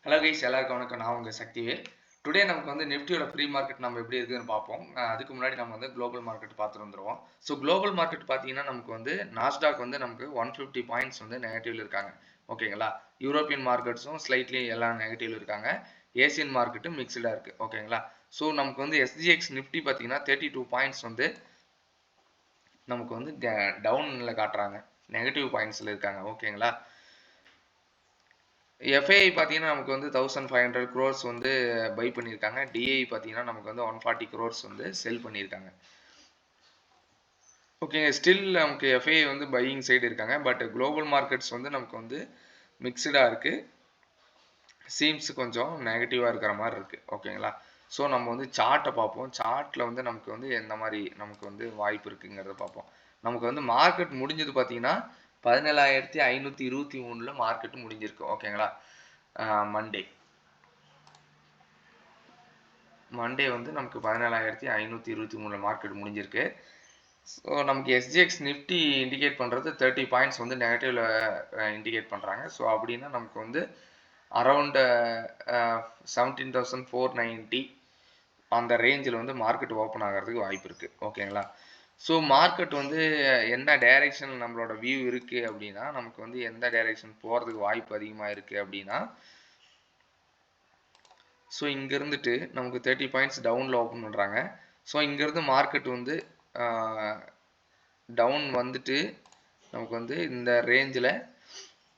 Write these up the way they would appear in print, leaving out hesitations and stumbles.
Hello guys, எல்லாருக்கும் வணக்கம். நான் உங்கள் சக்திவேல். டுடே நமக்கு வந்து நிஃப்டியோட ப்ரீ மார்க்கெட் நம்ம எப்படி இருக்குதுன்னு பார்ப்போம். அதுக்கு முன்னாடி நம்ம வந்து குளோபல் மார்க்கெட் பார்த்துட்டு வந்துடுவோம். ஸோ குளோபல் மார்க்கெட் பார்த்தீங்கன்னா நமக்கு வந்து நாஸ்டாக் வந்து நமக்கு 150 பாயிண்ட்ஸ் வந்து நெகட்டிவ்ல இருக்காங்க. ஓகேங்களா? யூரோப்பியன் மார்க்கெட்ஸும் ஸ்லைட்லி எல்லாம் நெகட்டிவ்ல இருக்காங்க. ஏசியன் மார்க்கெட்டும் மிக்சடாக இருக்குது. ஓகேங்களா? ஸோ நமக்கு வந்து எஸ்ஜிஎக்ஸ் நிஃப்டி பார்த்தீங்கன்னா 32 பாயிண்ட்ஸ் வந்து நமக்கு வந்து டவுனில் காட்டுறாங்க. நெகட்டிவ் பாயிண்ட்ஸில் இருக்காங்க. ஓகேங்களா? எஃப்ஐஐ பார்த்தீங்கன்னா நமக்கு வந்து 1500 crores வந்து பை பண்ணியிருக்காங்க. டிஐ பார்த்தீங்கன்னா நமக்கு வந்து 140 crores வந்து செல் பண்ணியிருக்காங்க. ஓகேங்க, ஸ்டில் நமக்கு எஃப்ஐஐ வந்து பையிங் சைடு இருக்காங்க. பட் குளோபல் மார்க்கெட்ஸ் வந்து நமக்கு வந்து மிக்சடாக இருக்குது. சீம்ஸ் கொஞ்சம் நெகட்டிவாக இருக்கிற மாதிரி இருக்குது. ஓகேங்களா? ஸோ நம்ம வந்து சார்ட்டை பார்ப்போம். சார்ட்டில் வந்து நமக்கு வந்து எந்த மாதிரி நமக்கு வந்து வாய்ப்பு இருக்குங்கிறத பார்ப்போம். நமக்கு வந்து மார்க்கெட் முடிஞ்சது பார்த்தீங்கன்னா 17,523 மார்க்கெட் முடிஞ்சிருக்கு. ஓகேங்களா? மண்டே வந்து நமக்கு 17,523 மார்க்கெட் முடிஞ்சிருக்கு. ஸோ நமக்கு எஸ்ஜிஎக்ஸ் நிஃப்டி இண்டிகேட் பண்ணுறது 30 பாயிண்ட்ஸ் வந்து நெகட்டிவில் இண்டிகேட் பண்ணுறாங்க. ஸோ அப்படின்னா நமக்கு வந்து அரவுண்டு 17,490 அந்த ரேஞ்சில் வந்து மார்க்கெட் ஓப்பன் ஆகிறதுக்கு வாய்ப்பு இருக்குது. ஓகேங்களா? ஸோ மார்க்கெட் வந்து என்ன டைரெக்ஷன் நம்மளோட வியூ இருக்குது அப்படின்னா, நமக்கு வந்து எந்த டைரெக்ஷன் போகிறதுக்கு வாய்ப்பு அதிகமாக இருக்குது அப்படின்னா, ஸோ இங்கேருந்துட்டு நமக்கு 30 பாயிண்ட்ஸ் டவுனில் ஓப்பன் பண்ணுறாங்க. ஸோ இங்கேருந்து மார்க்கெட் வந்து டவுன் வந்துட்டு நமக்கு வந்து இந்த ரேஞ்சில்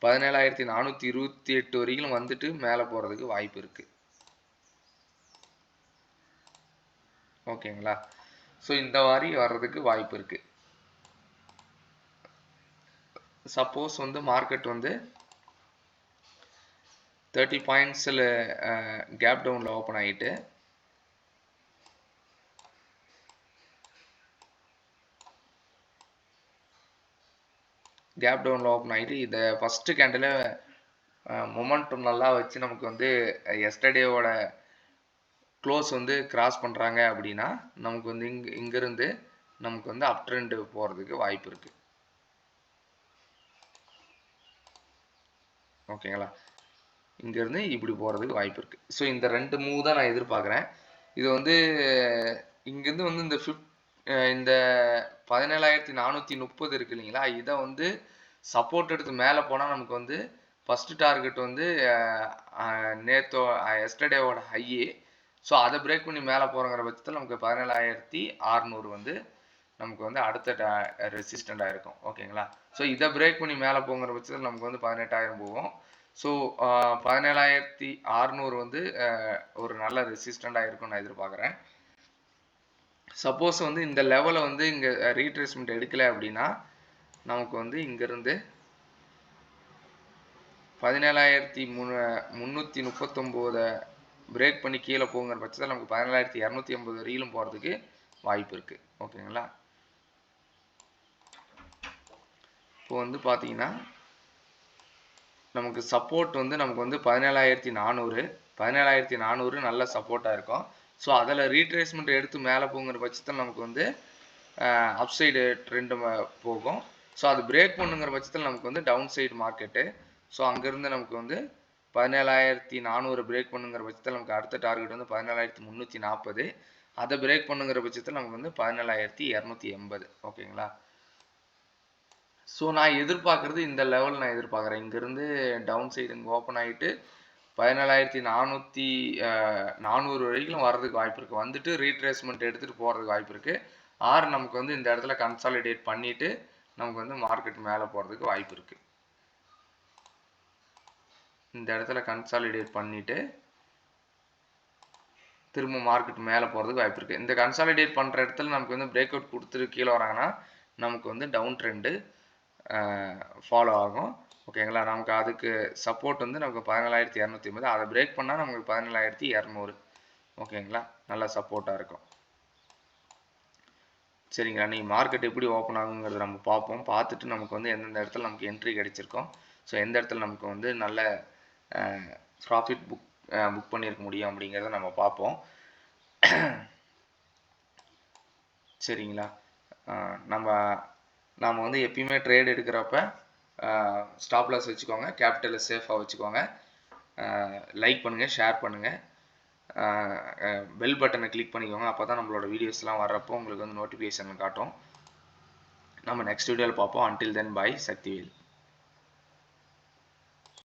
17,428 வரைக்கும் வந்துட்டு மேலே போகிறதுக்கு வாய்ப்பு இருக்குது. ஓகேங்களா? ஸோ இந்த மாதிரி வர்றதுக்கு வாய்ப்பு இருக்குது. சப்போஸ் வந்து மார்க்கெட் வந்து 30 பாயிண்ட்ஸில் கேப் டவுனில் ஓப்பன் ஆகிட்டு இதை ஃபஸ்ட்டு கேண்டில் மொமெண்டம் நல்லா வச்சு நமக்கு வந்து எஸ்டர்டேவோட க்ளோஸ் வந்து கிராஸ் பண்ணுறாங்க அப்படின்னா நமக்கு வந்து இங்கேருந்து நமக்கு வந்து அப் ட்ரெண்ட் போகிறதுக்கு வாய்ப்பு இருக்குது. ஓகேங்களா? இங்கேருந்து இப்படி போகிறதுக்கு வாய்ப்பு இருக்குது. ஸோ இந்த ரெண்டு மூவ் தான் நான் எதிர்பார்க்குறேன். இது வந்து இங்கேருந்து வந்து இந்த 17,430 இருக்கு இல்லைங்களா, இதை வந்து சப்போர்ட் எடுத்து மேலே போனால் நமக்கு வந்து ஃபஸ்ட்டு டார்கெட் வந்து எஸ்டர்டேவோட ஹையே. ஸோ அதை பிரேக் பண்ணி மேலே போகிறங்கிற பட்சத்தில் நமக்கு 17,600 வந்து நமக்கு வந்து அடுத்த ரெசிஸ்டண்டாக இருக்கும். ஓகேங்களா? ஸோ இதை பிரேக் பண்ணி மேலே போங்கிற பட்சத்தில் நமக்கு வந்து 18,000 போகும். ஸோ 17,600 வந்து ஒரு நல்ல ரெசிஸ்டண்டாக இருக்கும்னு நான் எதிர்பார்க்குறேன். சப்போஸ் வந்து இந்த லெவலை வந்து இங்கே ரீட்ரேஸ்மெண்ட் எடுக்கலை அப்படின்னா நமக்கு வந்து இங்கேருந்து 17,339 பிரேக் பண்ணி கீழே போங்கிற பட்சத்தில் நமக்கு 17,280 வரையிலும் போகிறதுக்கு வாய்ப்பு இருக்குது. ஓகேங்களா? இப்போ வந்து பார்த்தீங்கன்னா நமக்கு சப்போர்ட் வந்து நமக்கு வந்து 17,400 நல்ல சப்போர்ட்டாக இருக்கும். ஸோ அதில் ரீட்ரேஸ்மெண்ட் எடுத்து மேலே போங்கிற பட்சத்தில் நமக்கு வந்து அப்சைடு ட்ரெண்டு போகும். ஸோ அது பிரேக் பண்ணுங்கிற பட்சத்தில் நமக்கு வந்து டவுன் சைடு மார்க்கெட்டு. ஸோ அங்கேருந்து நமக்கு வந்து 17,400 பிரேக் பண்ணுங்கிற பட்சத்தில் நமக்கு அடுத்த டார்கெட் வந்து 17,340. அதை பிரேக் பண்ணுங்கிற பட்சத்தில் நமக்கு வந்து 17,280. ஓகேங்களா? ஸோ நான் எதிர்பார்க்குறது இந்த லெவல் நான் எதிர்பார்க்குறேன். இங்கேருந்து டவுன் சைடு இங்கே ஓப்பன் ஆகிட்டு 17,400 வரைக்கும் வர்றதுக்கு வாய்ப்பு இருக்குது. வந்துட்டு ரீட்ரேஸ்மெண்ட் எடுத்துகிட்டு போகிறதுக்கு வாய்ப்பு இருக்குது. ஆர் நமக்கு வந்து இந்த இடத்துல கன்சாலிடேட் பண்ணிவிட்டு நமக்கு வந்து மார்க்கெட் மேலே போகிறதுக்கு வாய்ப்பு இருக்குது. இந்த இடத்துல கன்சாலிடேட் பண்ணிவிட்டு திரும்ப மார்க்கெட் மேலே போகிறதுக்கு வாய்ப்பு இருக்குது. இந்த கன்சாலிடேட் பண்ணுற இடத்துல நமக்கு வந்து பிரேக் அவுட் கொடுத்துட்டு கீழே வராங்கன்னா நமக்கு வந்து டவுன் ட்ரெண்டு ஃபாலோ ஆகும். ஓகேங்களா? நமக்கு அதுக்கு சப்போர்ட் வந்து நமக்கு 17,280. அதை பிரேக் பண்ணால் நமக்கு 17,200. ஓகேங்களா? நல்ல சப்போர்ட்டாக இருக்கும். சரிங்களா? நீ மார்க்கெட் எப்படி ஓப்பன் ஆகுங்கிறத நம்ம பார்ப்போம். பார்த்துட்டு நமக்கு வந்து எந்தெந்த இடத்துல நமக்கு என்ட்ரி கிடைச்சிருக்கோம், ஸோ எந்த இடத்துல நமக்கு வந்து நல்ல ப்ராஃபிட் புக் பண்ணியிருக்க முடியும் அப்படிங்கிறத நம்ம பார்ப்போம். சரிங்களா? நம்ம வந்து எப்பயுமே ட்ரேட் எடுக்கிறப்ப ஸ்டாப் லாஸ் வச்சுக்கோங்க, கேபிட்டலை சேஃபாக வச்சுக்கோங்க. லைக் பண்ணுங்கள், ஷேர் பண்ணுங்கள், பெல் பட்டனை கிளிக் பண்ணிக்கோங்க. அப்போ தான் நம்மளோட வீடியோஸ்லாம் வர்றப்போ உங்களுக்கு வந்து நோட்டிஃபிகேஷன் காட்டும். நம்ம நெக்ஸ்ட் வீடியோவில் பார்ப்போம். Until then bye. சக்திவேல்.